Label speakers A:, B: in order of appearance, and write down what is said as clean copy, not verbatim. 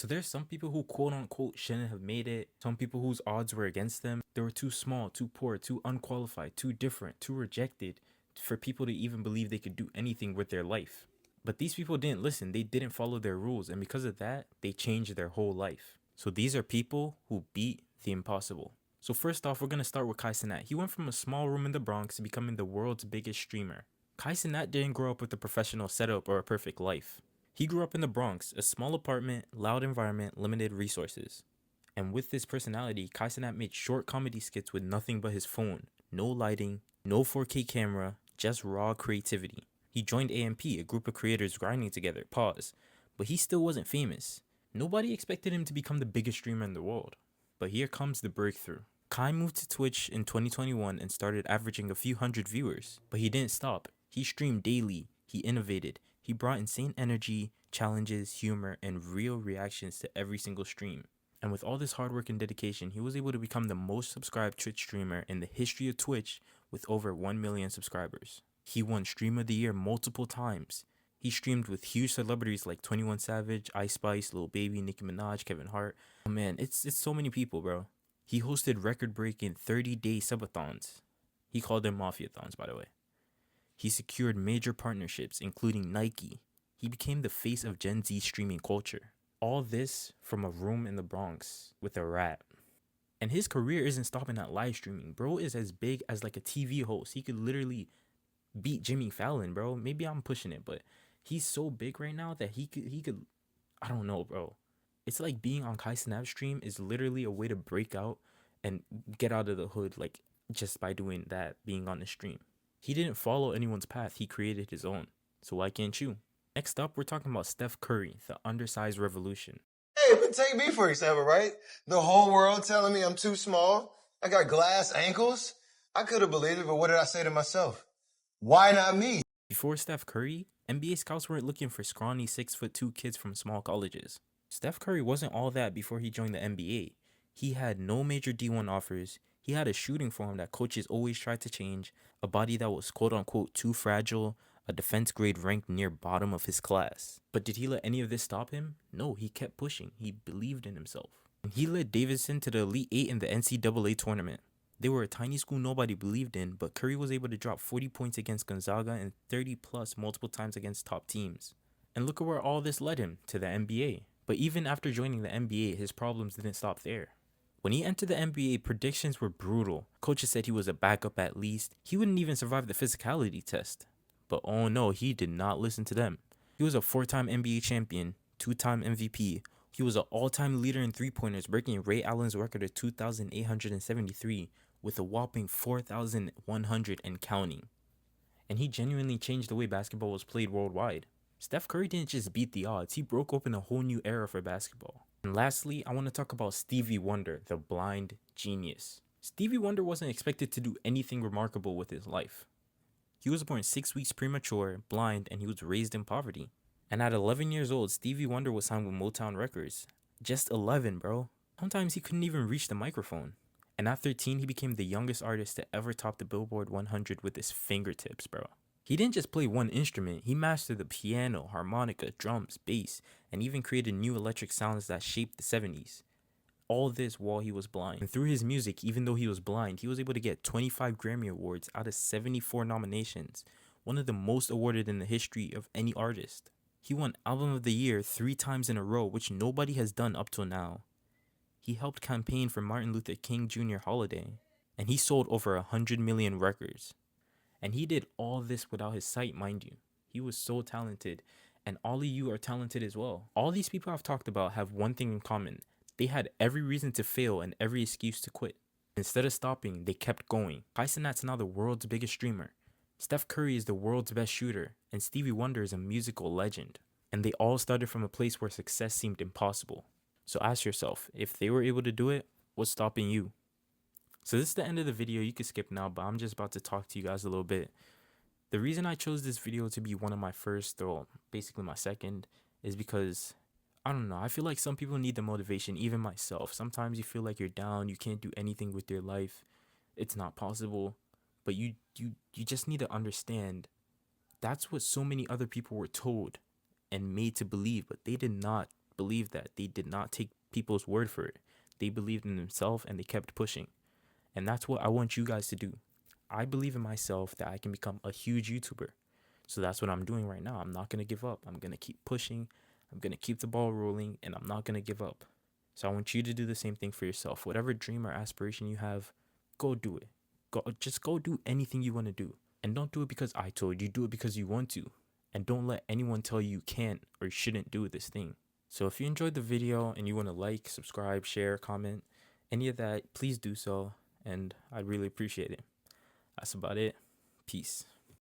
A: So there's some people who quote unquote shouldn't have made it, some people whose odds were against them. They were too small, too poor, too unqualified, too different, too rejected for people to even believe they could do anything with their life. But these people didn't listen, they didn't follow their rules, and because of that, they changed their whole life. So these are people who beat the impossible. So first off, we're gonna start with Kai Cenat. He went from a small room in the Bronx to becoming the world's biggest streamer. Kai Cenat didn't grow up with a professional setup or a perfect life. He grew up in the Bronx, a small apartment, loud environment, limited resources. And with this personality, Kai Cenat made short comedy skits with nothing but his phone. No lighting, no 4K camera, just raw creativity. He joined AMP, a group of creators grinding together, pause. But he still wasn't famous. Nobody expected him to become the biggest streamer in the world. But here comes the breakthrough. Kai moved to Twitch in 2021 and started averaging a few hundred viewers. But he didn't stop. He streamed daily, he innovated, he brought insane energy, challenges, humor, and real reactions to every single stream. And with all this hard work and dedication, he was able to become the most subscribed Twitch streamer in the history of Twitch with over 1 million subscribers. He won Stream of the Year multiple times. He streamed with huge celebrities like 21 Savage, Ice Spice, Lil Baby, Nicki Minaj, Kevin Hart. Oh man, it's so many people, bro. He hosted record-breaking 30-day subathons. He called them Mafiathons, by the way. He secured major partnerships, including Nike. He became the face of Gen Z streaming culture. All this from a room in the Bronx with a rat. And his career isn't stopping at live streaming. Bro is as big as like a TV host. He could literally beat Jimmy Fallon, bro. Maybe I'm pushing it, but he's so big right now that he could I don't know, bro. It's like being on Kai Cenat's stream is literally a way to break out and get out of the hood, like just by doing that, being on the stream. He didn't follow anyone's path, he created his own. So why can't you? Next up, we're talking about Steph Curry, the undersized revolution.
B: Hey, but take me for example, right? The whole world telling me I'm too small. I got glass ankles. I could have believed it, but what did I say to myself? Why not me?
A: Before Steph Curry, NBA scouts weren't looking for scrawny 6'2" kids from small colleges. Steph Curry wasn't all that before he joined the NBA. He had no major D1 offers, he had a shooting form that coaches always tried to change, a body that was quote unquote too fragile, a defense grade ranked near bottom of his class. But did he let any of this stop him? No, he kept pushing, he believed in himself. He led Davidson to the Elite 8 in the NCAA tournament. They were a tiny school nobody believed in, but Curry was able to drop 40 points against Gonzaga and 30 plus multiple times against top teams. And look at where all this led him, to the NBA. But even after joining the NBA, his problems didn't stop there. When he entered the NBA, predictions were brutal. Coaches said he was a backup at least. He wouldn't even survive the physicality test. But oh no, he did not listen to them. He was a 4-time NBA champion, 2-time MVP. He was an all-time leader in three-pointers, breaking Ray Allen's record of 2,873 with a whopping 4,100 and counting. And he genuinely changed the way basketball was played worldwide. Steph Curry didn't just beat the odds, he broke open a whole new era for basketball. And lastly, I want to talk about Stevie Wonder, the blind genius. Stevie Wonder wasn't expected to do anything remarkable with his life. He was born 6 weeks premature, blind, and he was raised in poverty. And at 11 years old, Stevie Wonder was signed with Motown Records. Just 11, bro. Sometimes he couldn't even reach the microphone. And at 13, he became the youngest artist to ever top the Billboard 100 with his fingertips, bro. He didn't just play one instrument, he mastered the piano, harmonica, drums, bass, and even created new electric sounds that shaped the 70s. All this while he was blind. And through his music, even though he was blind, he was able to get 25 Grammy Awards out of 74 nominations, one of the most awarded in the history of any artist. He won Album of the Year 3 times in a row, which nobody has done up till now. He helped campaign for Martin Luther King Jr. holiday, and he sold over 100 million records. And he did all this without his sight, mind you. He was so talented, and all of you are talented as well. All these people I've talked about have one thing in common. They had every reason to fail and every excuse to quit. Instead of stopping, they kept going. Kai Cenat's now the world's biggest streamer. Steph Curry is the world's best shooter, and Stevie Wonder is a musical legend. And they all started from a place where success seemed impossible. So ask yourself, if they were able to do it, what's stopping you? So this is the end of the video. You can skip now, but I'm just about to talk to you guys a little bit. The reason I chose this video to be one of my first, or basically my second, is because, I don't know, I feel like some people need the motivation, even myself. Sometimes you feel like you're down, you can't do anything with your life, it's not possible, but you just need to understand that's what so many other people were told and made to believe, but they did not believed that. They did not take people's word for it. They believed in themselves and they kept pushing. And that's what I want you guys to do. I believe in myself that I can become a huge YouTuber. So that's what I'm doing right now. I'm not going to give up. I'm going to keep pushing. I'm going to keep the ball rolling and I'm not going to give up. So I want you to do the same thing for yourself. Whatever dream or aspiration you have, go do it. Just go do anything you want to do. And don't do it because I told you. Do it because you want to. And don't let anyone tell you you can't or shouldn't do this thing. So if you enjoyed the video and you want to like, subscribe, share, comment, any of that, please do so. And I'd really appreciate it. That's about it. Peace.